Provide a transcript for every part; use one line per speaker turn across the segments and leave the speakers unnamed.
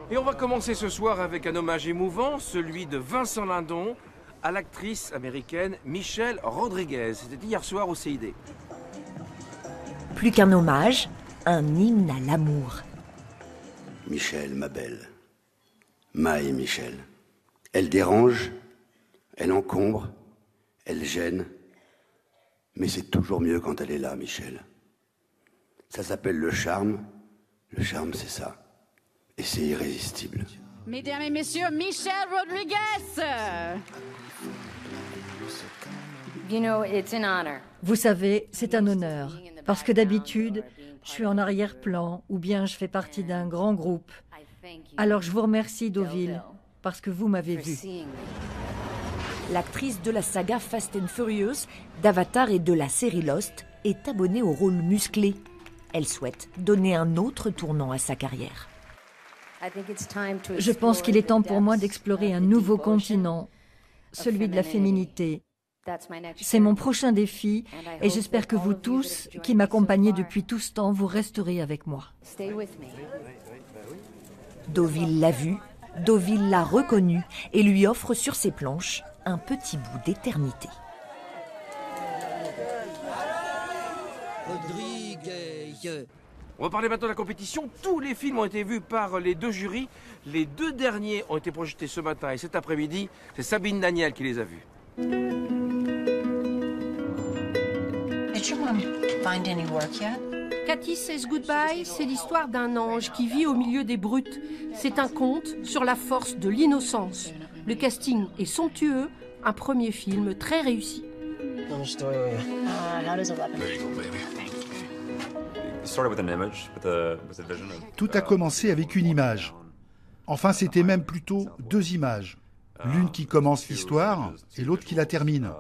Et on va commencer ce soir avec un hommage émouvant, celui de Vincent Lindon à l'actrice américaine Michelle Rodriguez. C'était hier soir au CID.
Plus qu'un hommage, un hymne à l'amour.
Michelle, ma belle. Maï, Michelle. Elle dérange, elle encombre, elle gêne. Mais c'est toujours mieux quand elle est là, Michelle. Ça s'appelle le charme. Le charme, c'est ça. Et c'est irrésistible.
Mesdames et messieurs, Michelle Rodriguez.
Vous savez, c'est un honneur. Parce que d'habitude, je suis en arrière-plan ou bien je fais partie d'un grand groupe. Alors je vous remercie, Deauville, parce que vous m'avez vu.
L'actrice de la saga Fast and Furious, d'Avatar et de la série Lost est abonnée au rôle musclé. Elle souhaite donner un autre tournant à sa carrière.
Je pense qu'il est temps pour moi d'explorer un nouveau continent, celui de la féminité. C'est mon prochain défi et j'espère que vous tous, qui m'accompagnez depuis tout ce temps, vous resterez avec moi.
Deauville l'a vu, Deauville l'a reconnu et lui offre sur ses planches un petit bout d'éternité.
On va parler maintenant de la compétition. Tous les films ont été vus par les deux jurys. Les deux derniers ont été projetés ce matin et cet après-midi. C'est Sabine Daniel qui les a vus.
Did your mom find any work yet?
Cathy Says Goodbye, c'est l'histoire d'un ange qui vit au milieu des brutes. C'est un conte sur la force de l'innocence. Le casting est somptueux, un premier film très réussi.
Tout a commencé avec une image. Enfin, c'était même plutôt deux images. L'une qui commence l'histoire et l'autre qui la termine.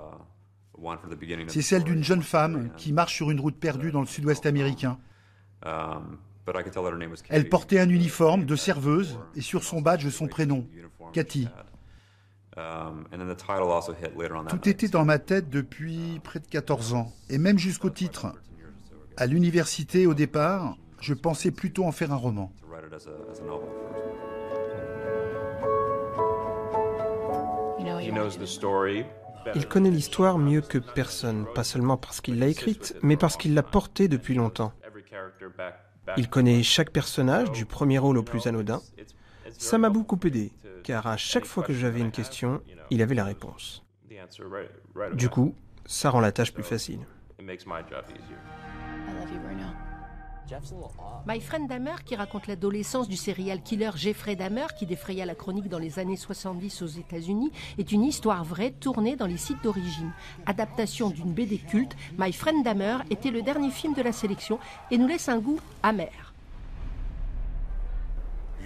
C'est celle d'une jeune femme qui marche sur une route perdue dans le sud-ouest américain. Elle portait un uniforme de serveuse et sur son badge son prénom, Cathy. Tout était dans ma tête depuis près de 14 ans, et même jusqu'au titre. À l'université, au départ, je pensais plutôt en faire un roman.
Il connaît l'histoire mieux que personne, pas seulement parce qu'il l'a écrite, mais parce qu'il l'a portée depuis longtemps. Il connaît chaque personnage, du premier rôle au plus anodin. Ça m'a beaucoup aidé, car à chaque fois que j'avais une question, il avait la réponse. Du coup, ça rend la tâche plus facile.
My Friend Dahmer, qui raconte l'adolescence du serial killer Jeffrey Dahmer, qui défraya la chronique dans les années 70 aux États-Unis, est une histoire vraie tournée dans les sites d'origine. Adaptation d'une BD culte, My Friend Dahmer était le dernier film de la sélection et nous laisse un goût amer.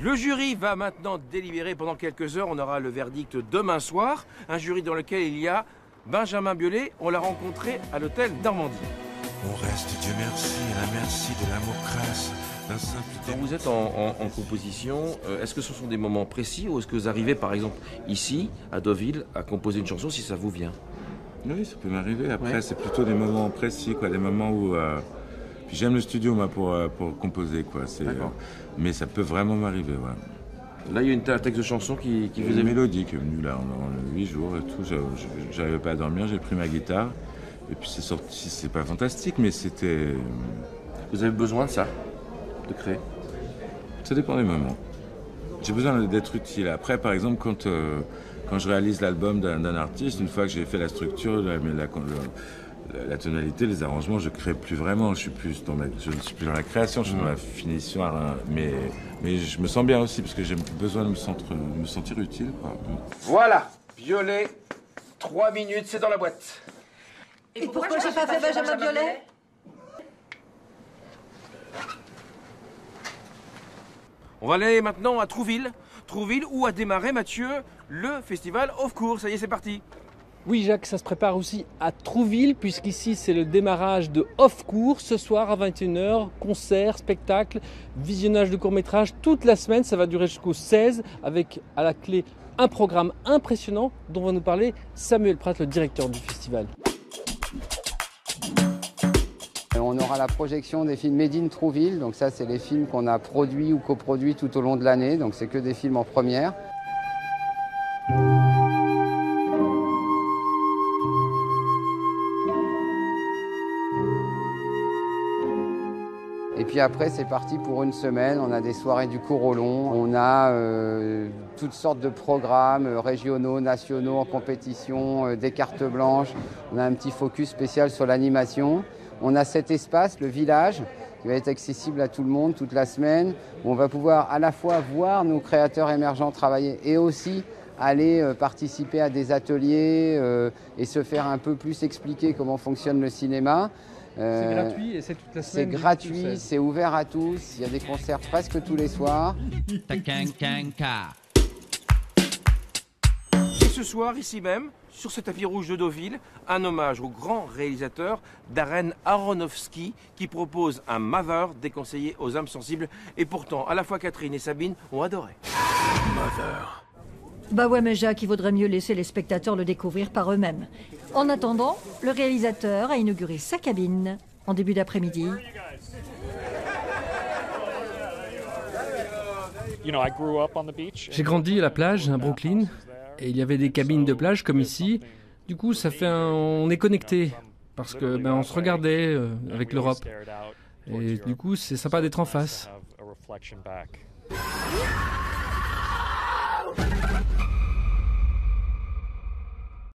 Le jury va maintenant délibérer pendant quelques heures. On aura le verdict demain soir. Un jury dans lequel il y a Benjamin Biolay. On l'a rencontré à l'hôtel Normandie.
On reste, Dieu merci, à la merci de l'amour crasse d'un simple...
Quand vous êtes en composition, est-ce que ce sont des moments précis ou est-ce que vous arrivez par exemple ici, à Deauville, à composer une chanson si ça vous vient?
Oui, ça peut m'arriver. Après, c'est plutôt des moments précis, quoi, des moments où... Puis j'aime le studio, moi, pour composer, quoi. Mais ça peut vraiment m'arriver, ouais.
Là, il y a un texte de chanson qui vous
est...
Une
mélodie qui est venue, là, en 8 jours et tout. J'arrivais pas à dormir, j'ai pris ma guitare. Et puis c'est sorti, c'est pas fantastique, mais c'était...
Vous avez besoin de ça, de créer?
Ça dépend des moments. J'ai besoin d'être utile. Après, par exemple, quand je réalise l'album d'un artiste, une fois que j'ai fait la structure, la tonalité, les arrangements, je crée plus vraiment. Je ne suis plus dans la création, je suis dans la finition. Mais je me sens bien aussi, parce que j'ai besoin de me sentir utile, quoi.
Voilà, Biolay, 3 minutes, c'est dans la boîte.
Et pourquoi j'ai pas fait Benjamin Biolay?
On va aller maintenant à Trouville. Trouville où a démarré, Mathieu, le festival Off Cours. Ça y est, c'est parti.
Oui Jacques, ça se prépare aussi à Trouville, puisqu'ici c'est le démarrage de Off Cours. Ce soir à 21h, concert, spectacle, visionnage de courts-métrages toute la semaine. Ça va durer jusqu'au 16 avec à la clé un programme impressionnant dont va nous parler Samuel Pratt, le directeur du festival.
On aura la projection des films Made in Trouville, donc ça c'est les films qu'on a produits ou coproduits tout au long de l'année, donc c'est que des films en première. Et puis après c'est parti pour une semaine, on a des soirées du cours au long, on a toutes sortes de programmes régionaux, nationaux, en compétition, des cartes blanches, on a un petit focus spécial sur l'animation. On a cet espace, le village, qui va être accessible à tout le monde toute la semaine, où on va pouvoir à la fois voir nos créateurs émergents travailler et aussi aller participer à des ateliers et se faire un peu plus expliquer comment fonctionne le cinéma.
C'est gratuit et c'est toute la semaine.
C'est gratuit, c'est ouvert à tous, il y a des concerts presque tous les soirs.
Et ce soir, ici même, sur ce tapis rouge de Deauville, un hommage au grand réalisateur Darren Aronofsky qui propose un Mother déconseillé aux âmes sensibles. Et pourtant, à la fois Catherine et Sabine ont adoré.
Mother. Bah ouais, mais Jacques, il vaudrait mieux laisser les spectateurs le découvrir par eux-mêmes. En attendant, le réalisateur a inauguré sa cabine en début d'après-midi.
J'ai grandi à la plage, à Brooklyn, et il y avait des cabines de plage comme ici. Du coup, ça fait on est connecté parce que on se regardait avec l'Europe. Et du coup, c'est sympa d'être en face.